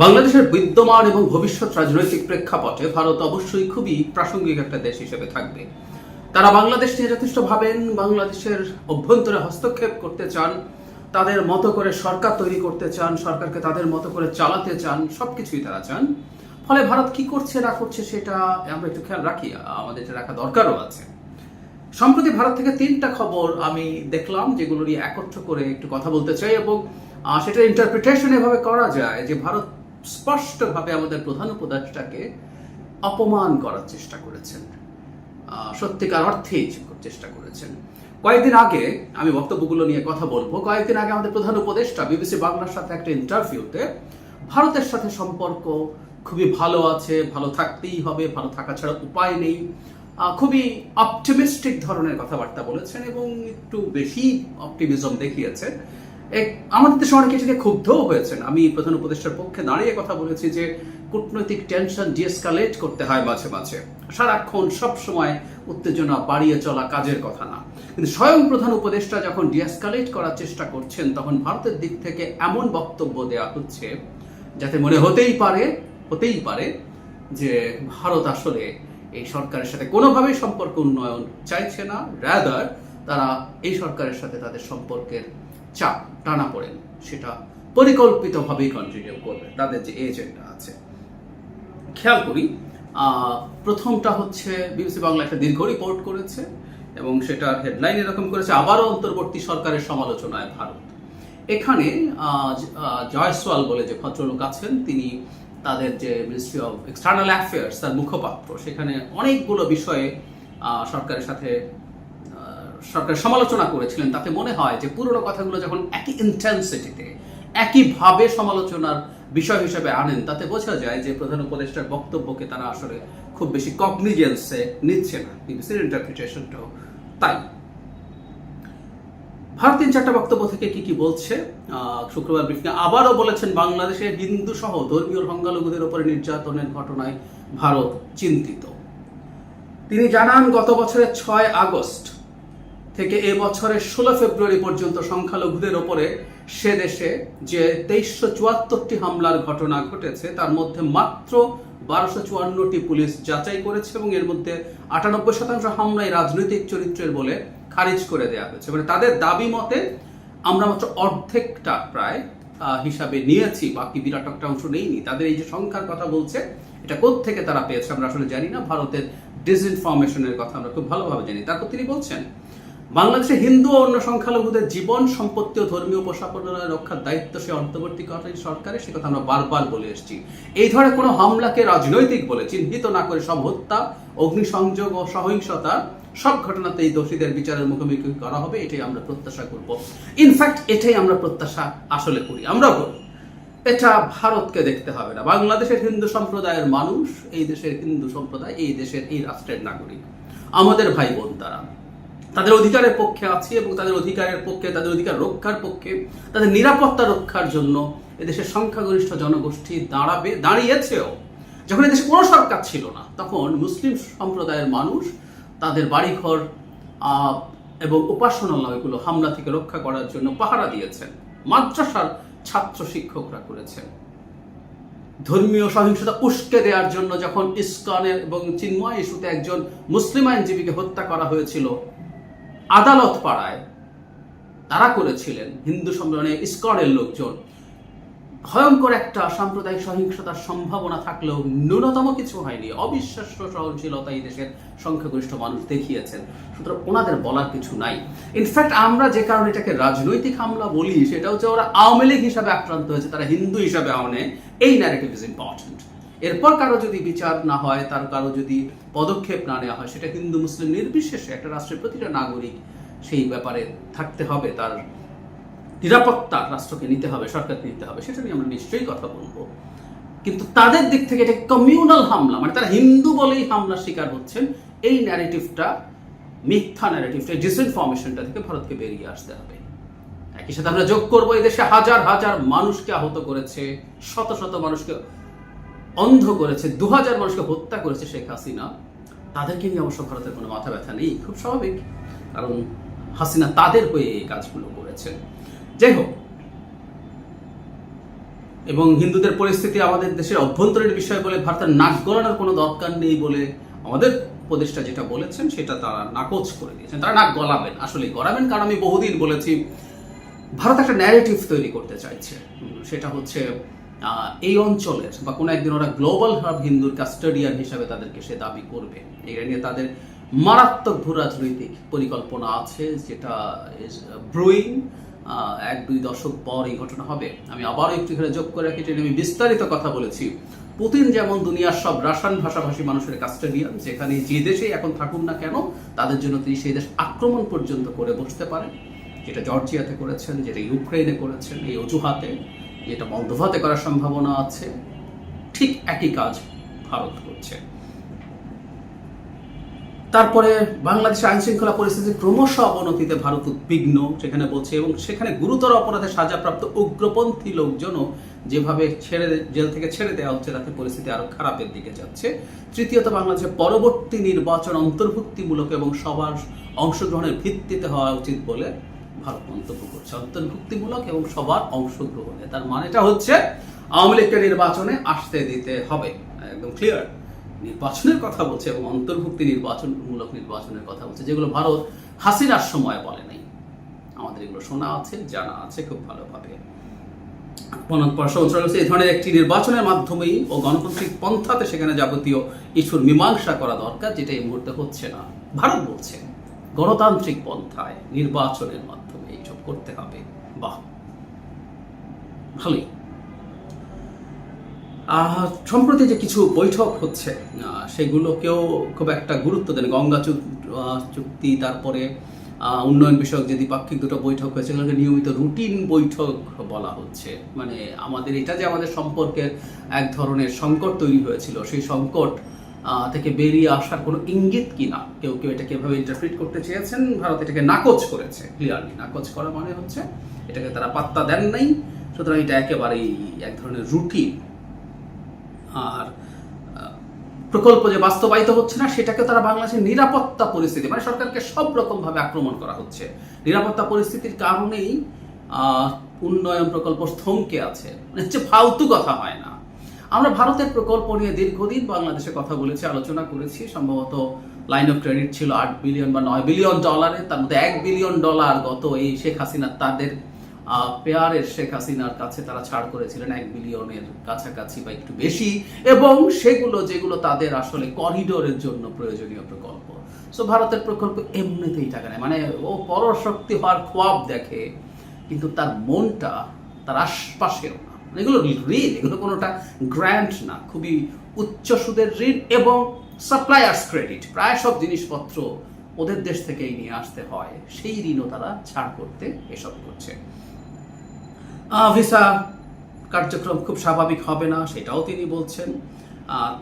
বাংলাদেশের বিদ্যমান এবং ভবিষ্যৎ রাজনৈতিক প্রেক্ষাপটে ভারত অবশ্যই খুবই প্রাসঙ্গিক একটা দেশ হিসেবে থাকবে। তারা বাংলাদেশ নিয়ে যথেষ্ট ভাবেন, বাংলাদেশের অভ্যন্তরে হস্তক্ষেপ করতে চান, তাদের মতো করে সরকার তৈরি করতে চান, সরকারকে তাদের মতো করে চালাতে চান, সবকিছুই তারা চান। ফলে ভারত কি করছে না করছে সেটা আমরা একটু খেয়াল রাখি, আমাদের এটা রাখা দরকারও আছে। সম্প্রতি ভারত থেকে 3টা খবর আমি দেখলাম, যেগুলো নিয়ে একত্র করে একটু কথা বলতে চাই, এবং সেটা ইন্টারপ্রিটেশন এভাবে করা যায় যে ভারত স্পষ্টভাবে আমাদের প্রধান উপদেষ্টাকে অপমান করার চেষ্টা করেছেন, সত্যিকার অর্থেই চেষ্টা করেছেন। কয়েকদিন আগে আমি বক্তব্যগুলো নিয়ে কথা বলবো। কয়েকদিন আগে আমাদের প্রধান উপদেষ্টা বিবিসি বাংলার সাথে একটা ইন্টারভিউতে ভারতের সাথে সম্পর্ক খুবই ভালো আছে, ভালো থাকতেই হবে, ভালো থাকা ছাড়া উপায় নেই, খুবই অপটিমিস্টিক ধরনের কথাবার্তা বলেছেন এবং একটু বেশি অপটিমিজম দেখিয়েছে। আমাদের দেশে অনেকে সেটা ক্ষুব্ধও হয়েছেন। আমি প্রধান উপদেষ্টার পক্ষে দাঁড়িয়ে কথা বলেছি যে কূটনৈতিক টেনশন ডিএসকালেট করতে হয় মাঝে মাঝে, সারাক্ষণ সবসময় উত্তেজনা বাড়িয়ে চলা কাজের কথা না। কিন্তু স্বয়ং প্রধান উপদেষ্টা যখন ডিএসকালেট করার চেষ্টা করছেন, তখন ভারতের দিক থেকে এমন বক্তব্য দেওয়া হচ্ছে যাতে মনে হতেই পারে যে ভারত আসলে এই সরকারের সাথে কোনোভাবেই সম্পর্ক উন্নয়ন চাইছে না, রাদার তারা এই সরকারের সাথে তাদের সম্পর্কের চাপ টানা পড়েন সেটা পরিকল্পিতভাবেই কন্টিনিউ করবে, তাদের যে এজেন্ডা আছে। খেয়াল করি, প্রথমটা হচ্ছে বিবিসি বাংলা একটা দীর্ঘ রিপোর্ট করেছে এবং সেটার হেডলাইন এরকম করেছে, আবারও অন্তর্বর্তী সরকারের সমালোচনায় ভারত। এখানে জয়সওয়াল বলে যে ভদ্রলোক আছেন, তিনি তাদের যে মিনিস্ট্রি অফ এক্সটার্নাল অ্যাফেয়ার্স তার মুখপাত্র, সেখানে অনেকগুলো বিষয়ে সরকারের সাথে সরকার সমালোচনা করেছিলেন। তাতে মনে হয় যে পুরনো কথাগুলো যখন একই ইন্টেন্সিটিতে একইভাবে সমালোচনার বিষয় হিসেবে আনেন, তাতে বোঝা যায় যে প্রধান উপদেষ্টার বক্তব্যকে তারা আসলে খুব বেশি কগনিজেন্সে নিচ্ছে না। বিবিসির ইন্টারপ্রিটেশনটাও তাই। ভারত 3-4টা বক্তব্য থেকে কি বলছে, শুক্রবার ব্রিফিংয়ে আবারও বলেছেন বাংলাদেশের হিন্দু সহ ধর্মীয় সংখ্যালঘুদের উপরে নির্যাতনের ঘটনায় ভারত চিন্তিত। তিনি জানান, গত বছরের 6 আগস্ট থেকে এ বছরের 16 ফেব্রুয়ারি পর্যন্ত সংখ্যালঘুদের ওপরে সে দেশে যে 2374টি হামলার ঘটনা ঘটেছে, তার মধ্যে মাত্র 1254টি পুলিশ যাচাই করেছে এবং এর মধ্যে 98% হামলাই রাজনৈতিক চরিত্রের বলে খারিজ করে দেওয়া হয়েছে। মানে তাদের দাবি মতে আমরা মাত্র অর্ধেকটা প্রায় হিসাবে নিয়েছি, বাকি বিরাট একটা অংশ নেইনি। তাদের এই যে সংখ্যার কথা বলছে, এটা কোত্থেকে তারা পেয়েছে আমরা আসলে জানি না। ভারতের ডিসইনফরমেশনের কথা আমরা খুব ভালোভাবে জানি। তারপর তিনি বলছেন, বাংলাদেশে হিন্দু ও অন্য সংখ্যালঘুদের জীবন, সম্পত্তি ও ধর্মীয় উপস্থাপনা রক্ষার দায়িত্ব সে অন্তর্বর্তীকালীন সরকারের, সে কথা আমরা বারবার বলে এসেছি। এই ধরনের কোনো হামলাকে রাজনৈতিক বলে চিহ্নিত না করে সব হত্যা, অগ্নিসংযোগ ও সহিংসতা সব ঘটনাতেই দোষীদের বিচারের মুখোমুখি করা হবে, এটাই আমরা প্রত্যাশা করব। ইনফ্যাক্ট এটাই আমরা প্রত্যাশা আসলে করি, আমরাও করি। এটা ভারতকে দেখতে হবে না। বাংলাদেশের হিন্দু সম্প্রদায়ের মানুষ, এই দেশের হিন্দু সম্প্রদায়, এই দেশের এই রাষ্ট্রের নাগরিক, আমাদের ভাই বোন। তাদের অধিকারের পক্ষে আছি এবং তাদের অধিকারের পক্ষে, তাদের অধিকার রক্ষার পক্ষে, তাদের নিরাপত্তা রক্ষার জন্য এদেশের সংখ্যাগরিষ্ঠ জনগোষ্ঠী দাঁড়িয়েছেও। যখন এদেশে কোনো সরকার ছিল না, তখন মুসলিম সম্প্রদায়ের মানুষ তাদের বাড়িঘর এবং উপাসনালয়গুলো হামলা থেকে রক্ষা করার জন্য পাহারা দিয়েছেন। মাদ্রাসার ছাত্র শিক্ষকরা করেছেন। ধর্মীয় সহিংসতা উস্কে দেওয়ার জন্য যখন ইসকনের এবং চিন্ময় ইস্যুতে একজন মুসলিম আইনজীবীকে হত্যা করা হয়েছিল আদালত পাড়ায়, তারা করেছিলেন হিন্দু সম্প্রদায় ইসকনের লোকজন। ভয়ঙ্কর একটা সাম্প্রদায়িক সহিংসতার সম্ভাবনা থাকলেও ন্যূনতম কিছু হয়নি। অবিশ্বাস্য সহনশীলতা এই দেশের সংখ্যাগরিষ্ঠ মানুষ দেখিয়েছেন। সুতরাং ওনাদের বলার কিছু নাই। ইনফ্যাক্ট আমরা যে কারণে এটাকে রাজনৈতিক হামলা বলি, সেটা হচ্ছে ওরা আওয়ামী লীগ হিসাবে আক্রান্ত হয়েছে, তারা হিন্দু হিসাবে আনে, এই ন্যারেটিভ ইজ ইম্পর্টেন্ট। এরপর কারো যদি বিচার না হয়, তার কারো যদি পদক্ষেপ না নেওয়া হয়, সেটা হিন্দু মুসলিম নির্বিশেষে একটা রাষ্ট্রের প্রতিটা নাগরিক সেই ব্যাপারে থাকতে হবে, তার নিরাপত্তা রাষ্ট্রকে নিতে হবে, সরকারকে নিতে হবে, সেটা নিয়ে আমরা নিশ্চয়ই কথা বলবো। কিন্তু তাদের দিক থেকে এটা কমিউনাল হামলা, মানে তারা হিন্দু বলেই হামলার শিকার হচ্ছেন, এই ন্যারেটিভটা মিথ্যা ন্যারেটিভটা, ডিসইনফরমেশনটা থেকে ভারতকে বেরিয়ে আসতে হবে। একই সাথে আমরা যোগ করবো, এই দেশে হাজার হাজার মানুষকে আহত করেছে, শত শত মানুষকে অন্ধ করেছে, 2000 মানুষকে হত্যা করেছে শেখ হাসিনা। তাদেরকে নিয়ে অবশ্য ভারতের কোনো মাথা ব্যথা নেই, খুব স্বাভাবিক, কারণ হাসিনা তাদের হয়ে এই কাজগুলো করেছেন। যাই হোক, এবং হিন্দুদের পরিস্থিতি আমাদের দেশের অভ্যন্তরীণ বিষয় বলে ভারতের নাক গলানোর কোনো দরকার নেই বলে আমাদের উপদেষ্টা যেটা বলেছেন সেটা তারা নাকচ করে দিয়েছেন। তারা নাক গলাবেন, আসলে গলাবেন, কারণ আমি বহুদিন বলেছি ভারত একটা ন্যারেটিভ তৈরি করতে চাইছে। সেটা হচ্ছে এই অঞ্চলের বা কোনো একদিন ওরা গ্লোবাল হাব হিন্দুর কাস্টোডিয়ান হিসাবে তাদেরকে সে দাবি করবে। এটা নিয়ে তাদের মারাত্মক ভূ রাজনৈতিক পরিকল্পনা আছে, যেটা ব্রুইং। 1-2 দশক পর এই ঘটনা হবে। আমি আবারও একটু এখানে যোগ করে রাখি, আমি বিস্তারিত কথা বলেছি। পুতিন যেমন দুনিয়ার সব রাশিয়ান ভাষাভাষী মানুষের কাস্টোডিয়ান, যেখানে যে দেশেই এখন থাকুন না কেন তাদের জন্য তিনি সেই দেশ আক্রমণ পর্যন্ত করে বসতে পারেন, যেটা জর্জিয়াতে করেছেন, যেটা ইউক্রেনে করেছেন এই অজুহাতে, যেটা মলদোভাতে করার সম্ভাবনা আছে। ঠিক একই কাজ ভারত করছে। তারপরে বাংলাদেশের আইন শৃঙ্খলা পরিস্থিতি ক্রমশ অবনতিতে ভারত উদ্বিগ্ন, সেখানে বলছে, এবং সেখানে গুরুতর অপরাধে সাজাপ্রাপ্ত উগ্রপন্থী লোকজনও যেভাবে জেল থেকে ছেড়ে দেওয়া হচ্ছে তাতে পরিস্থিতি আরো খারাপের দিকে যাচ্ছে। তৃতীয়ত, বাংলাদেশের পরবর্তী নির্বাচন অন্তর্ভুক্তিমূলক এবং সবার অংশগ্রহণের ভিত্তিতে হওয়া উচিত বলে ভারত মন্তব্য করছে। অন্তর্ভুক্তিমূলক এবং সবার অংশগ্রহণে, তার মানেটা হচ্ছে আওয়ামী লীগকে নির্বাচনে আসতে দিতে হবে, একদম ক্লিয়ার। নির্বাচনের কথা বলছে এবং অন্তর্ভুক্তি নির্বাচনমূলক নির্বাচনের কথা বলছে, যেগুলো ভারত হাসিনার সময় বলে নাই। আমাদের এগুলো শোনা আছে, জানা আছে খুব ভালোভাবে। এই ধরনের একটি নির্বাচনের মাধ্যমেই ও গণতান্ত্রিক পন্থাতে সেখানে যাবতীয় ইস্যুর মীমাংসা করা দরকার, যেটা এই মুহূর্তে হচ্ছে না। ভারত বলছে গণতান্ত্রিক পন্থায় নির্বাচনের মাধ্যমে এইসব করতে হবে। বাহ, ভালোই। সম্প্রতি যে কিছু বৈঠক হচ্ছে সেগুলোকেও খুব একটা গুরুত্ব দেন। গঙ্গা চুক্তি, তারপরে উন্নয়ন বিষয়ক যে দ্বিপাক্ষিক দুটো বৈঠক হয়েছে, সেগুলোকে নিয়মিত রুটিন বৈঠক বলা হচ্ছে। মানে আমাদের এটা যে আমাদের সম্পর্কের এক ধরনের সংকট তৈরি হয়েছিল, সেই সংকট থেকে বেরিয়ে আসার কোনো ইঙ্গিত কিনা কেউ কেউ এটাকে এভাবে ইন্টারপ্রিট করতে চেয়েছেন। ভারত এটাকে নাকচ করেছে, ক্লিয়ারলি নাকচ করা মানে হচ্ছে এটাকে তারা পাত্তা দেন নাই। সুতরাং এটা একেবারেই এক ধরনের রুটিন। আর প্রকল্প যে বাস্তবায়িত হচ্ছে না, সেটাকে তারা বাংলাদেশের নিরাপত্তা পরিস্থিতি, মানে সরকারকে সব রকম ভাবে আক্রমণ করা হচ্ছে। নিরাপত্তা পরিস্থিতির কারণেই উন্নয়ন প্রকল্প থমকে আছে, মানে হচ্ছে ফালতু কথা হয় না। আমরা ভারতের প্রকল্প নিয়ে দীর্ঘদিন বাংলাদেশে কথা বলেছি, আলোচনা করেছি। সম্ভবত লাইন অফ ক্রেডিট ছিল 8 বিলিয়ন বা 9 বিলিয়ন ডলারের, তার মধ্যে $1 বিলিয়ন গত এই শেখ হাসিনা তাদের পেয়ারের শেখ হাসিনার কাছে তারা ছাড় করেছিলেন, 1 বিলিয়নের কাছাকাছি বা একটু বেশি, এবং সেগুলো যেগুলো তাদের আসলে করিডোরের জন্য প্রয়োজনীয় প্রকল্প। সো ভারতের প্রকল্প এমনিতেই টাকা নেয়, মানে ও পরশক্তি হওয়ার খোয়াব দেখে, কিন্তু তার মনটা তার আশপাশেও না। এগুলো ঋণ, এগুলো কোনোটা গ্র্যান্ট না, খুবই উচ্চ সুদের ঋণ এবং সাপ্লায়ার্স ক্রেডিট। প্রায় সব জিনিসপত্র ওদের দেশ থেকেই নিয়ে আসতে হয়, সেই ঋণও তারা ছাড় করতে এসব করছে। ভিসা কার্যক্রম খুব স্বাভাবিক হবে না, সেটাও তিনি বলছেন।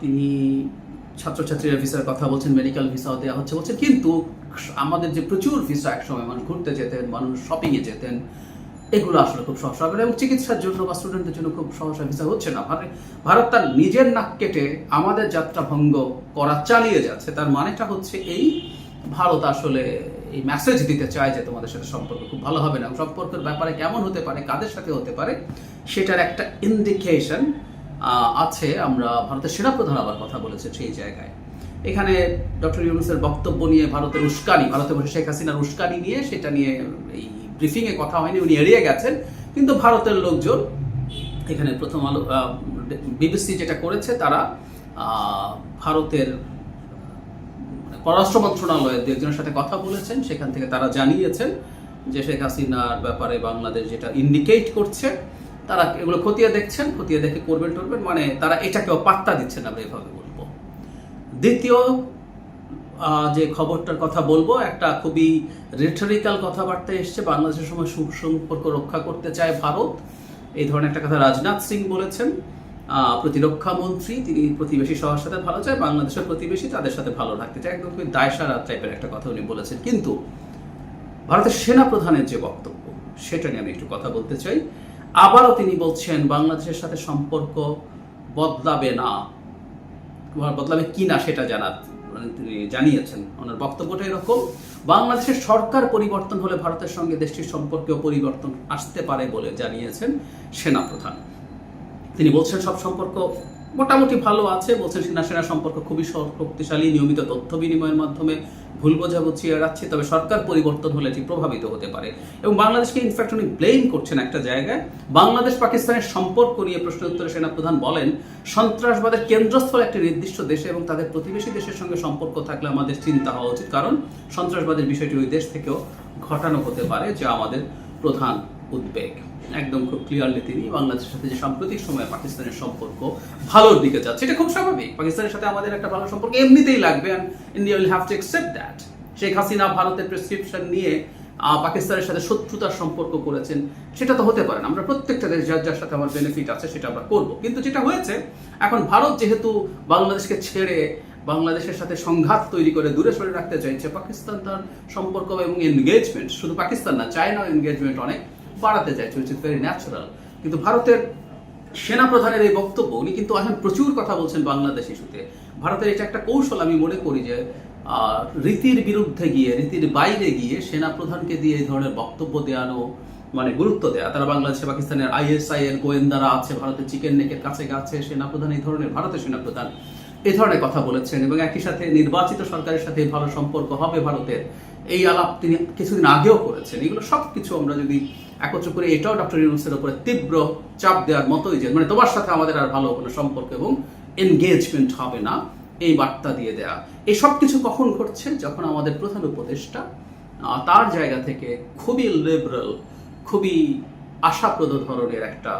তিনি ছাত্রছাত্রীরা ভিসার কথা বলছেন, মেডিকেল ভিসাও দেওয়া হচ্ছে বলছেন, কিন্তু আমাদের যে প্রচুর ভিসা, একসময় মানুষ ঘুরতে যেতেন, মানুষ শপিংয়ে যেতেন, এগুলো আসলে খুব সহসা হবে, এবং চিকিৎসার জন্য বা স্টুডেন্টদের জন্য খুব সহসা ভিসা হচ্ছে না। ভারত তার নিজের নাক কেটে আমাদের যাত্রা ভঙ্গ করা চালিয়ে যাচ্ছে। তার মানেটা হচ্ছে এই, ভারত আসলে এই মেসেজ দিতে চায় যে তোমাদের সাথে সম্পর্ক খুব ভালো হবে না। সম্পর্কের ব্যাপারে কেমন হতে পারে, কাদের সাথে হতে পারে, সেটার একটা ইন্ডিকেশন আছে। আমরা ভারতের সেনাপ্রধান আবার কথা বলেছে সেই জায়গায়। এখানে ডক্টর ইউনূসের বক্তব্য নিয়ে ভারতের উস্কানি, ভারতে বসে শেখ হাসিনার উস্কানি নিয়ে, সেটা নিয়ে এই ব্রিফিংয়ে কথা হয়নি, উনি এড়িয়ে গেছেন। কিন্তু ভারতের লোকজন এখানে প্রথম আলো, বিবিসি যেটা করেছে, তারা ভারতের পররাষ্ট্র মন্ত্রণালয়ের দু একজনের সাথে কথা বলেছেন, সেখান থেকে তারা জানিয়েছেন যে শেখ হাসিনার ব্যাপারে বাংলাদেশ যেটা ইন্ডিকেট করছে, তারা এগুলো খতিয়ে দেখছেন, খতিয়ে দেখে করবেন টরবেন, মানে তারা এটাকেও পাত্তা দিচ্ছেন না, এভাবে বলবো। দ্বিতীয় যে খবরটার কথা বলবো, একটা খুবই রিটরিক্যাল কথাবার্তা এসছে। বাংলাদেশের সময় সুসম্পর্ক রক্ষা করতে চায় ভারত, এই ধরনের একটা কথা রাজনাথ সিং বলেছেন। প্রতিরক্ষা মন্ত্রী, তিনি প্রতিবেশী সবার সাথে ভালো চায়, বাংলাদেশের প্রতিবেশী তাদের সাথে ভালো রাখতে চায়, একদম খুবই দায়সারা টাইপের একটা কথা উনি বলেছেন। কিন্তু ভারতের সেনা প্রধানের যে বক্তব্য, সেটা নিয়ে আমি একটু কথা বলতে চাই। আবারও তিনি বলছেন বাংলাদেশের সাথে সম্পর্ক বদলাবে না, বদলাবে কি না সেটা তিনি জানিয়েছেন। ওনার বক্তব্যটা এরকম, বাংলাদেশের সরকার পরিবর্তন হলে ভারতের সঙ্গে দেশটির সম্পর্কেও পরিবর্তন আসতে পারে বলে জানিয়েছেন সেনাপ্রধান। তিনি বলছেন সব সম্পর্ক মোটামুটি ভালো আছে, বলছেন সেনা সেনা সম্পর্ক খুবই শক্তিশালী, নিয়মিত তথ্য বিনিময়ের মাধ্যমে ভুল বোঝাবুঝি এড়াচ্ছে, তবে সরকার পরিবর্তন হলে এটি প্রভাবিত হতে পারে। এবং বাংলাদেশকে ইনফ্যাক্ট উনি ব্লেম করছেন একটা জায়গায়। বাংলাদেশ পাকিস্তানের সম্পর্ক নিয়ে প্রশ্ন উত্তরে সেনাপ্রধান বলেন, সন্ত্রাসবাদের কেন্দ্রস্থল একটি নির্দিষ্ট দেশে এবং তাদের প্রতিবেশী দেশের সঙ্গে সম্পর্ক থাকলে আমাদের চিন্তা হওয়া উচিত, কারণ সন্ত্রাসবাদের বিষয়টি ওই দেশ থেকেও ঘটানো হতে পারে, যা আমাদের প্রধান উদ্বেগ। একদম খুব ক্লিয়ারলি তিনি বাংলাদেশের সাথে যে সাম্প্রতিক সময়ে পাকিস্তানের সম্পর্ক ভালোর দিকে যাচ্ছে, এটা খুব স্বাভাবিক। পাকিস্তানের সাথে আমাদের একটা ভালো সম্পর্ক এমনিতেই লাগবে, and India will have to accept that. Sheikh Hasina ভারতের প্রেসক্রিপশন নিয়ে পাকিস্তানের সাথে শত্রুতার সম্পর্ক করেছেন, সেটা তো হতে পারে না। আমরা প্রত্যেকটা দেশ যার যার সাথে আমার বেনিফিট আছে সেটা আমরা করব, কিন্তু যেটা হয়েছে এখন ভারত যেহেতু বাংলাদেশকে ছেড়ে বাংলাদেশের সাথে সংঘাত তৈরি করে দূরে সরে রাখতে চাইছে, পাকিস্তান তার সম্পর্ক এবং এনগেজমেন্ট, শুধু পাকিস্তান না, চায়নাও এনগেজমেন্ট অনেক বাড়াতে চাইছে, উইচ ইজ ভেরি ন্যাচারাল। কিন্তু ভারতের সেনাপ্রধানের এই বক্তব্য, উনি কিন্তু এখন প্রচুর কথা বলছেন বাংলাদেশ ইস্যুতে। ভারতের এটা একটা কৌশল আমি মনে করি যে রীতির বিরুদ্ধে গিয়ে, রীতির বাইরে গিয়ে সেনাপ্রধানকে দিয়ে এই ধরনের বক্তব্য দেওয়ানো, মানে গুরুত্ব দেওয়া। তারা বাংলাদেশে পাকিস্তানের ISI এর গোয়েন্দারা আছে, ভারতের চিকেন নেকের কাছে গেছে, সেনাপ্রধান এই ধরনের, ভারতের সেনাপ্রধান এই ধরনের কথা বলেছেন, এবং একই সাথে নির্বাচিত সরকারের সাথে ভালো সম্পর্ক হবে ভারতের, এই আলাপ তিনি কিছুদিন আগেও করেছেন। এগুলো সব কিছু আমরা যদি একত্র করে, এটাও ডক্টর ইউনূসের উপরে তীব্র চাপ দেওয়ার মতোই, যে মানে তোমার সাথে আমাদের আর ভালো কোনো সম্পর্ক এবং এনগেজমেন্ট হবে না, এই বার্তা দিয়ে দেয়া। এই সব কিছু কখন ঘটছে? যখন আমাদের প্রধান উপদেষ্টা তার জায়গা থেকে খুবই লিবারেল, খুবই আশাপ্রদ ধরনের একটা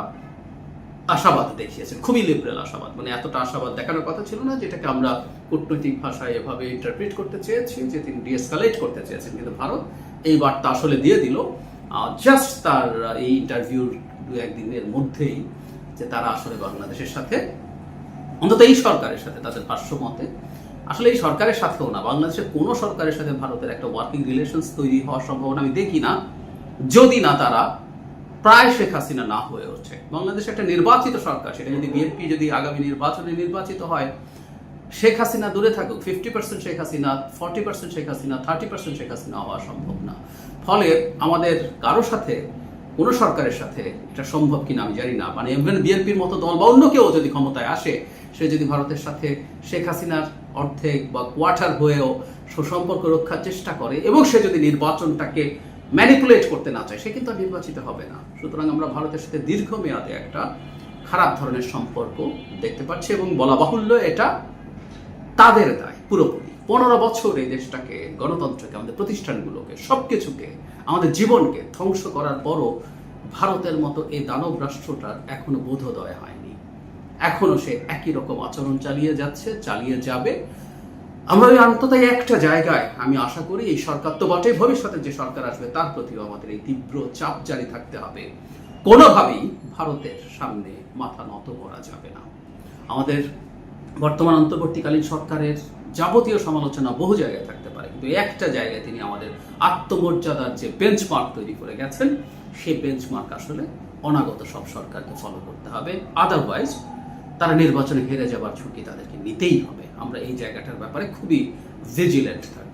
আশাবাদ দেখিয়েছেন, খুবই লিবারেল আশাবাদ, মানে এতটা আশাবাদ দেখানোর কথা ছিল না, যেটাকে আমরা কূটনৈতিক ভাষায় এভাবে ইন্টারপ্রিট করতে চেয়েছি যে তিনি ডিএসকালেট করতে চেয়েছেন। কিন্তু ভারত এই বার্তা আসলে দিয়ে দিল জাস্ট তার এই ইন্টারভিউর 2-1 দিনের মধ্যেই, যে তারা আসলে বাংলাদেশের সাথে, অন্তত এই সরকারের সাথে, তাদের ভাষ্য মতে আসলে এই সরকারের সাথেও না, বাংলাদেশের কোনো সরকারের সাথে ভারতের একটা ওয়ার্কিং রিলেশনস তৈরি হওয়ার সম্ভাবনা আমি দেখি না, যদি না তারা প্রায় শেখ হাসিনা না হয়ে ওঠে। বাংলাদেশে একটা নির্বাচিত সরকার, সেটা যদি বিএনপি যদি আগামী নির্বাচনে নির্বাচিত হয়, শেখ হাসিনা দূরে থাকুক, 50% শেখ হাসিনা, 40% শেখ হাসিনা, 30% শেখ হাসিনা হওয়া সম্ভব না। ফলে আমাদের কারো সাথে, কোনো সরকারের সাথে এটা সম্ভব কিনা আমি জানি না, মানে ইভেন বিএনপির মতো দল বা অন্য কেউ যদি ক্ষমতায় আসে, সে যদি ভারতের সাথে শেখ হাসিনার অর্ধেক বা কোয়ার্টার হয়েও সুসম্পর্ক রক্ষার চেষ্টা করে, এবং সে যদি নির্বাচনটাকে ম্যানিপুলেট করতে না চায়, সে কিন্তু আর নির্বাচিত হবে না। সুতরাং আমরা ভারতের সাথে দীর্ঘমেয়াদে একটা খারাপ ধরনের সম্পর্ক দেখতে পাচ্ছি, এবং বলা বাহুল্য এটা তাদের দায় পুরোপুরি। 15 বছর এই দেশটাকে, গণতন্ত্রকে, আমাদের প্রতিষ্ঠানগুলোকে, সবকিছুকে, আমাদের জীবনকে ধ্বংস করার পরও ভারতের মতো এই দানব রাষ্ট্রটার এখনো বোধোদয় হয়নি। এখনো সে একই রকম আচরণ চালিয়ে যাচ্ছে, চালিয়ে যাবে। আমরা অন্তত একটা জায়গায় আমি আশা করি, এই সরকার তো বটে, ভবিষ্যতে যে সরকার আসবে তার প্রতিও আমাদের এই তীব্র চাপ জারি থাকতে হবে। কোনোভাবেই ভারতের সামনে মাথা নত করা যাবে না। আমাদের বর্তমান অন্তর্বর্তীকালীন সরকারের যাবতীয় সমালোচনা বহু জায়গায় থাকতে পারে, কিন্তু একটা জায়গায় তিনি আমাদের আত্মমর্যাদার যে বেঞ্চমার্ক তৈরি করে গেছেন, সেই বেঞ্চমার্ক আসলে অনাগত সব সরকারকে ফলো করতে হবে। আদারওয়াইজ তারা নির্বাচনে হেরে যাবার ঝুঁকি তাদেরকে নিতেই হবে। আমরা এই জায়গাটার ব্যাপারে খুবই ভিজিল্যান্ট থাকবো।